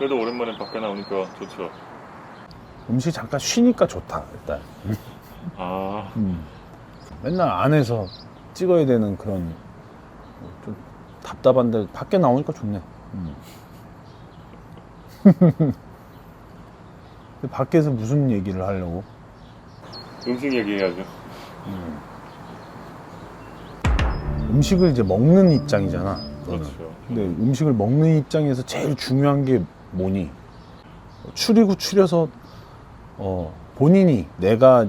그래도 오랜만에 밖에 나오니까 좋죠. 음식 잠깐 쉬니까 좋다 일단. 아, 맨날 안에서 찍어야 되는 그런 좀 답답한데 밖에 나오니까 좋네. 근데 밖에서 무슨 얘기를 하려고? 음식 얘기해야죠. 음식을 이제 먹는 입장이잖아. 너는. 그렇죠. 근데 음식을 먹는 입장에서 제일 중요한 게 뭐니? 추리고 추려서 본인이 내가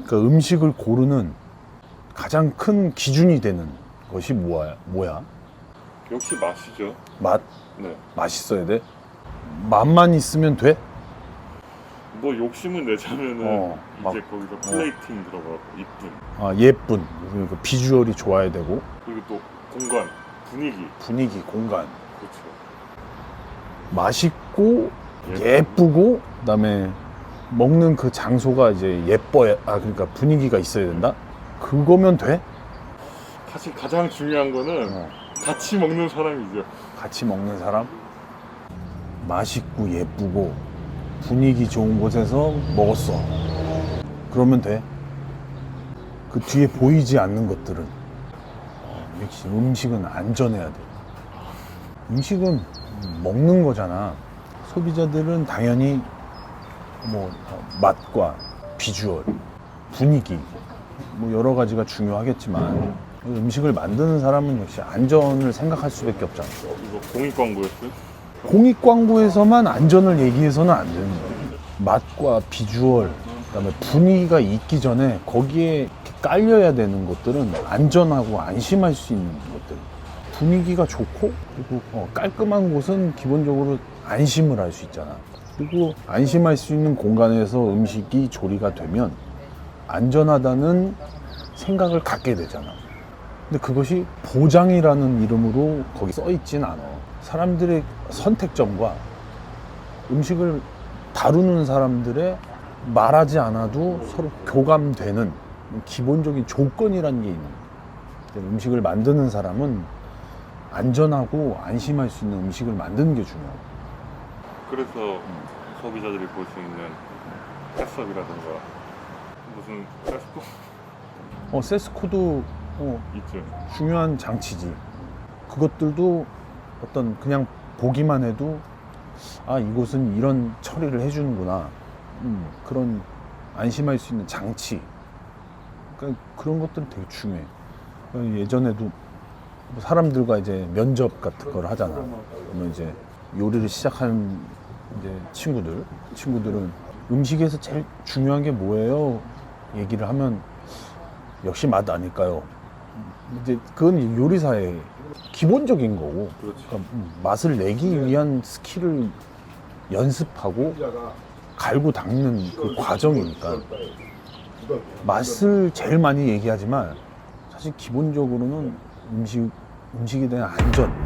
그 음식을 고르는 가장 큰 기준이 되는 것이 뭐야? 역시 맛이죠. 맛? 네. 맛있어야 돼? 맛만 있으면 돼? 뭐 욕심을 내자면은 막, 이제 거기서 플레이팅 들어가고 이쁨, 아, 예쁜, 그러니까 비주얼이 좋아야 되고 그리고 또 공간, 분위기. 공간 그렇죠. 맛있고 예쁘고 그다음에 먹는 그 장소가 이제 그러니까 분위기가 있어야 된다? 그거면 돼? 사실 가장 중요한 거는 같이 먹는 사람이죠. 같이 먹는 사람? 맛있고 예쁘고 분위기 좋은 곳에서 먹었어. 그러면 돼. 그 뒤에 보이지 않는 것들은 역시 음식은 안전해야 돼. 음식은 먹는 거잖아. 소비자들은 당연히 뭐 맛과 비주얼, 분위기 뭐 여러 가지가 중요하겠지만 음식을 만드는 사람은 역시 안전을 생각할 수밖에 없잖아. 이거 공익 광고였어요? 공익 광고에서만 안전을 얘기해서는 안 되는 거야. 맛과 비주얼, 그다음에 분위기가 있기 전에 거기에 깔려야 되는 것들은 안전하고 안심할 수 있는 것들. 분위기가 좋고 그리고 깔끔한 곳은 기본적으로 안심을 할 수 있잖아. 그리고 안심할 수 있는 공간에서 음식이 조리가 되면 안전하다는 생각을 갖게 되잖아. 근데 그것이 보장이라는 이름으로 거기 써 있진 않아. 사람들의 선택점과 음식을 다루는 사람들의 말하지 않아도 서로 교감되는 기본적인 조건이라는 게 있는 거야. 음식을 만드는 사람은 안전하고 안심할 수 있는 음식을 만드는 게 중요하고. 그래서 소비자들이 볼 수 있는 햇섭이라든가 무슨 세스코? 세스코도 있죠. 중요한 장치지. 그것들도 어떤 그냥 보기만 해도 아, 이곳은 이런 처리를 해주는구나. 그런 안심할 수 있는 장치. 그러니까 그런 것들은 되게 중요해. 예전에도 사람들과 이제 면접 같은 걸 하잖아. 그러면 이제 요리를 시작하는 이제 친구들은 음식에서 제일 중요한 게 뭐예요? 얘기를 하면 역시 맛 아닐까요? 이제 그건 요리사의 기본적인 거고. 그렇죠. 그러니까 맛을 내기 위한 스킬을 연습하고 갈고 닦는 그 과정이니까 맛을 제일 많이 얘기하지만 사실 기본적으로는 음식에 대한 안전하고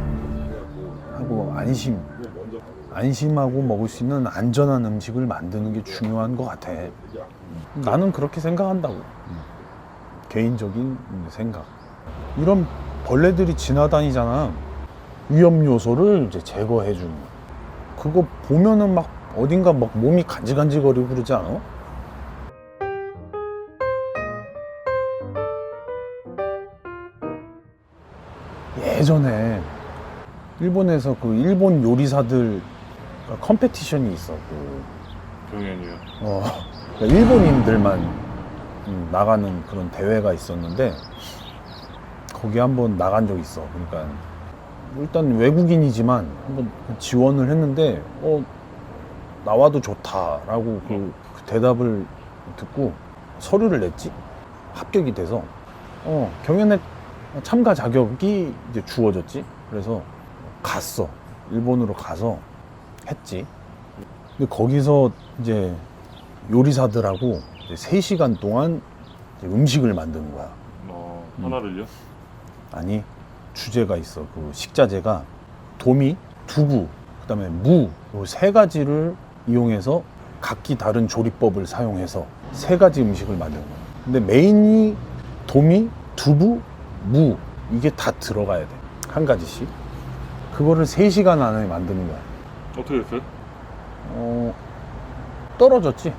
안심하고 먹을 수 있는 안전한 음식을 만드는 게 중요한 것 같아. 나는 그렇게 생각한다고. 개인적인 생각. 이런 벌레들이 지나다니잖아. 위험 요소를 이제 제거해 주는 거야. 그거 보면은 막 어딘가 막 몸이 간질간질거리고 그러지 않아? 예전에 일본에서 그 일본 요리사들 컴페티션이 있어. 경연이요. 그러니까 일본인들만 나가는 그런 대회가 있었는데 거기 한번 나간 적 있어. 그러니까 일단 외국인이지만 한번 지원을 했는데 나와도 좋다라고 그 대답을 듣고 서류를 냈지. 합격이 돼서 경연에 참가 자격이 이제 주어졌지. 그래서 갔어. 일본으로 가서 했지. 근데 거기서 이제 요리사들하고 이제 3시간 동안 이제 음식을 만드는 거야. 하나를요? 아니, 주제가 있어. 그 식자재가 도미, 두부, 그다음에 무, 요 3가지를 이용해서 각기 다른 조리법을 사용해서 3가지 음식을 만드는 거야. 근데 메인이 도미, 두부, 무, 이게 다 들어가야 돼. 한 가지씩. 그거를 3시간 안에 만드는 거야. 어떻게 됐어요? 떨어졌지.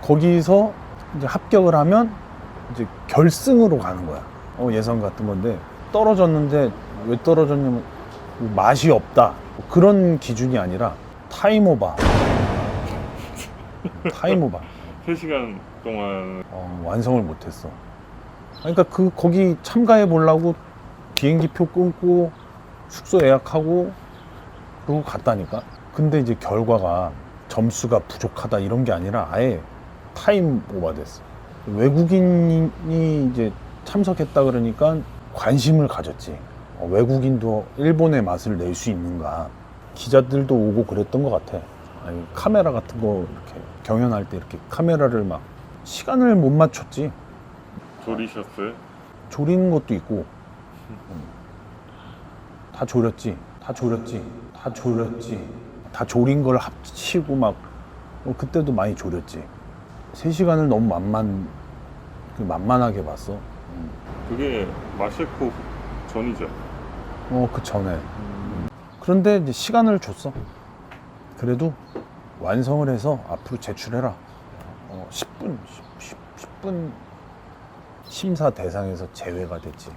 거기서 이제 합격을 하면 이제 결승으로 가는 거야. 예선 같은 건데 떨어졌는데 왜 떨어졌냐면 맛이 없다 그런 기준이 아니라 타임 오버. 타임 오버. 3시간 동안 완성을 못했어. 그러니까 거기 참가해 보려고 비행기표 끊고 숙소 예약하고 그러고 갔다니까. 근데 이제 결과가 점수가 부족하다 이런 게 아니라 아예 타임 오버 됐어. 외국인이 이제 참석했다 그러니까 관심을 가졌지. 외국인도 일본의 맛을 낼 수 있는가. 기자들도 오고 그랬던 것 같아. 아니, 카메라 같은 거 이렇게 경연할 때 이렇게 카메라를 막 시간을 못 맞췄지. 졸이셨어요? 조리는 것도 있고 다 조렸지. 다 조렸지. 다 조렸지. 다 조린 걸 합치고 막 그때도 많이 조렸지. 3시간을 너무 만만하게 봤어. 그게 마셰코 전이죠? 그 전에. 그런데 이제 시간을 줬어. 그래도 완성을 해서 앞으로 제출해라. 10분 심사 대상에서 제외가 됐지.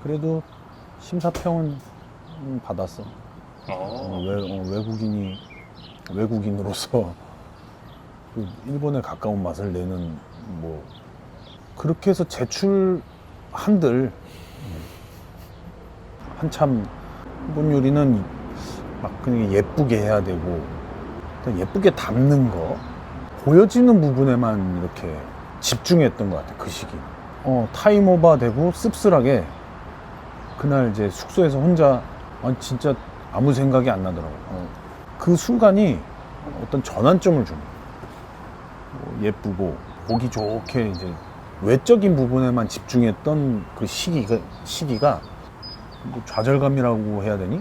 그래도 심사평은 받았어. 외국인으로서 그 일본에 가까운 맛을 내는 뭐 그렇게 해서 제출한들 한참 일본 요리는 막 그냥 예쁘게 해야 되고 예쁘게 담는 거 보여지는 부분에만 이렇게 집중했던 것 같아. 그 시기 타임 오버 되고 씁쓸하게 그날 이제 숙소에서 혼자 진짜 아무 생각이 안 나더라고. 그 순간이 어떤 전환점을 준 거야. 예쁘고 보기 좋게 이제 외적인 부분에만 집중했던 그 시기가 뭐 좌절감이라고 해야 되니?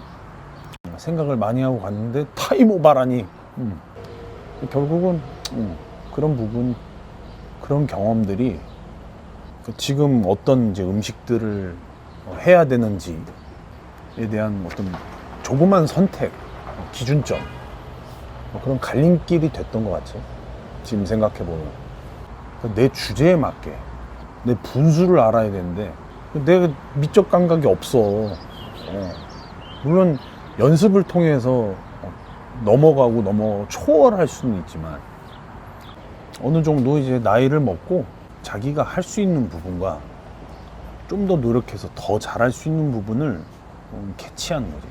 생각을 많이 하고 갔는데 타임 오버라니. 결국은 그런 부분, 그런 경험들이 지금 어떤 이제 음식들을 해야 되는지에 대한 어떤 조그만 선택, 기준점, 그런 갈림길이 됐던 것 같지. 지금 생각해보면. 내 주제에 맞게, 내 분수를 알아야 되는데, 내가 미적 감각이 없어. 물론 연습을 통해서 초월할 수는 있지만, 어느 정도 이제 나이를 먹고 자기가 할 수 있는 부분과 좀 더 노력해서 더 잘할 수 있는 부분을 캐치하는 거지.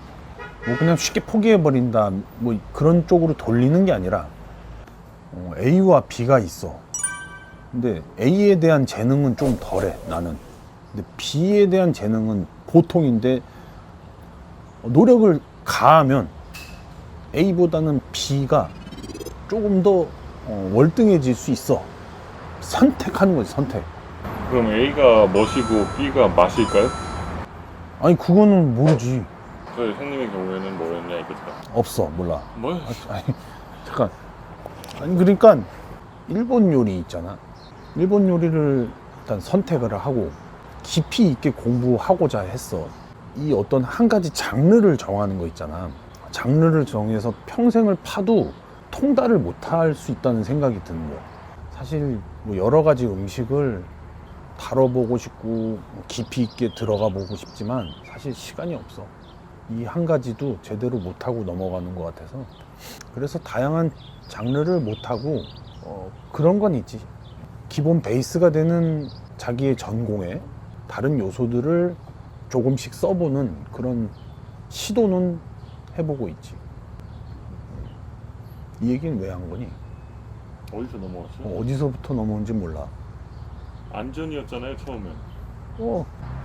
뭐 그냥 쉽게 포기해버린다, 뭐 그런 쪽으로 돌리는 게 아니라, A와 B가 있어. 근데 A에 대한 재능은 좀 덜해, 나는. 근데 B에 대한 재능은 보통인데, 노력을 가하면 A보다는 B가 조금 더 월등해질 수 있어. 선택하는 거지, 선택. 그럼 A가 멋이고 B가 맛일까요? 아니, 그거는 모르지. 저희 형님의 경우에는 뭐였냐 이거죠? 없어, 몰라. 뭐야? 아니, 잠깐. 아니, 그러니까 일본 요리 있잖아. 일본 요리를 일단 선택을 하고 깊이 있게 공부하고자 했어. 이 어떤 한 가지 장르를 정하는 거 있잖아. 장르를 정해서 평생을 파도 통달을 못할 수 있다는 생각이 드는 거야. 사실 뭐 여러 가지 음식을 다뤄보고 싶고 깊이 있게 들어가 보고 싶지만 사실 시간이 없어. 이 한 가지도 제대로 못하고 넘어가는 것 같아서. 그래서 다양한 장르를 못하고 그런 건 있지. 기본 베이스가 되는 자기의 전공에 다른 요소들을 조금씩 써보는 그런 시도는 해보고 있지. 이 얘기는 왜 한 거니? 어디서 넘어왔어요? 어디서부터 넘어온지 몰라. 안전이었잖아요 처음엔.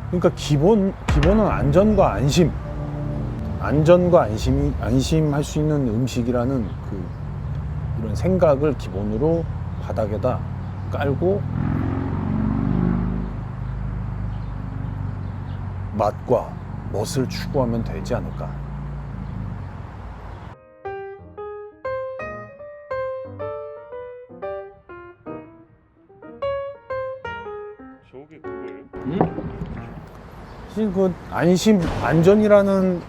그러니까 기본은 안전과 안심. 안전과 안심할 수 있는 음식이라는 이런 생각을 기본으로 바닥에다 깔고 맛과 멋을 추구하면 되지 않을까. 저게 그거예요? 사실 안전이라는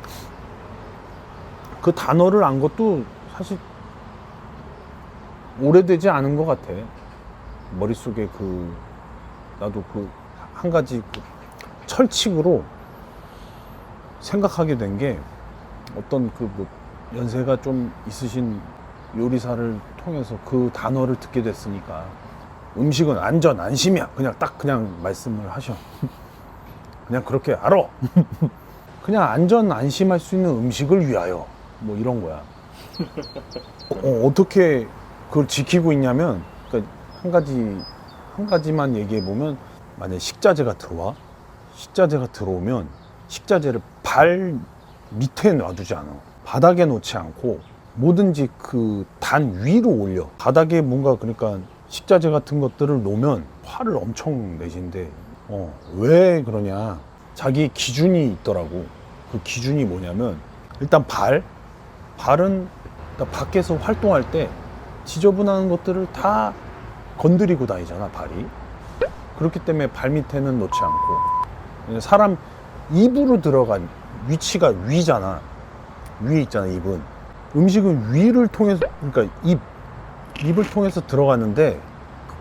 그 단어를 안 것도 사실 오래되지 않은 것 같아. 머릿속에 나도 한 가지 철칙으로 생각하게 된 게 어떤 연세가 좀 있으신 요리사를 통해서 그 단어를 듣게 됐으니까 음식은 안전, 안심이야. 그냥 말씀을 하셔. 그냥 그렇게 알아. 그냥 안전, 안심할 수 있는 음식을 위하여. 뭐 이런 거야. 어떻게 그걸 지키고 있냐면, 그러니까 한 가지만 얘기해 보면, 만약에 식자재가 들어오면 식자재를 발 밑에 놔두지 않아. 바닥에 놓지 않고 뭐든지 단 위로 올려. 바닥에 뭔가 그러니까 식자재 같은 것들을 놓으면 화를 엄청 내신대. 왜 그러냐? 자기 기준이 있더라고. 그 기준이 뭐냐면 일단 발은 일단 밖에서 활동할 때 지저분한 것들을 다 건드리고 다니잖아, 발이. 그렇기 때문에 발 밑에는 놓지 않고. 사람 입으로 들어간 위치가 위잖아. 위에 있잖아, 입은. 음식은 위를 통해서, 그러니까 입을 통해서 들어가는데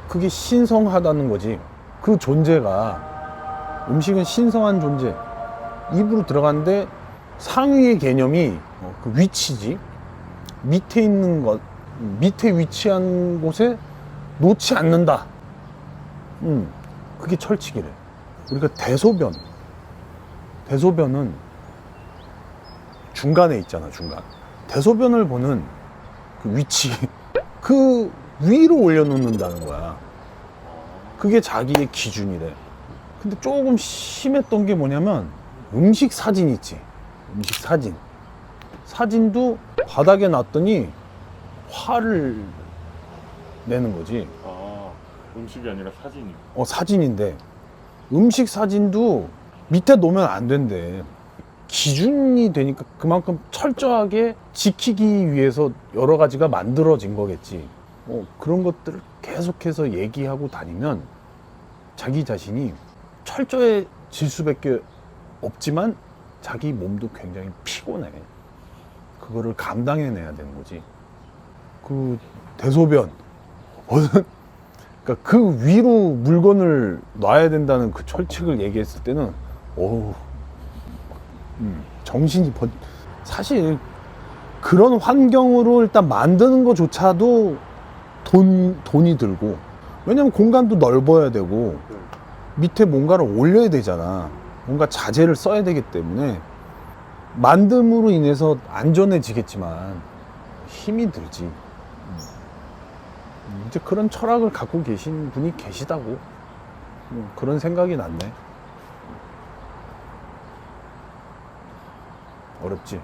그게 신성하다는 거지. 그 존재가, 음식은 신성한 존재. 입으로 들어가는데 상위의 개념이 그 위치지. 밑에 있는 것, 밑에 위치한 곳에 놓지 않는다. 그게 철칙이래. 우리가 대소변은 중간에 있잖아, 중간. 대소변을 보는 그 위치, 그 위로 올려놓는다는 거야. 그게 자기의 기준이래. 근데 조금 심했던 게 뭐냐면 음식 사진 있지. 음식 사진. 사진도 바닥에 놨더니 화를 내는 거지. 음식이 아니라 사진이. 사진인데 음식 사진도 밑에 놓으면 안 된대. 기준이 되니까 그만큼 철저하게 지키기 위해서 여러 가지가 만들어진 거겠지. 그런 것들을 계속해서 얘기하고 다니면 자기 자신이 철저해질 수밖에 없지만 자기 몸도 굉장히 피곤해. 그거를 감당해내야 되는 거지. 그 대소변, 그러니까 그 위로 물건을 놔야 된다는 그 철칙을 얘기했을 때는 정신이 사실 그런 환경으로 일단 만드는 것조차도 돈이 들고, 왜냐면 공간도 넓어야 되고 밑에 뭔가를 올려야 되잖아. 뭔가 자재를 써야 되기 때문에 만듦으로 인해서 안전해지겠지만 힘이 들지. 이제 그런 철학을 갖고 계신 분이 계시다고. 그런 생각이 났네. 어렵지.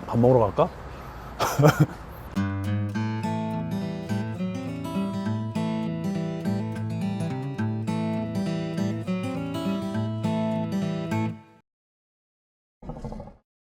밥 먹으러 갈까?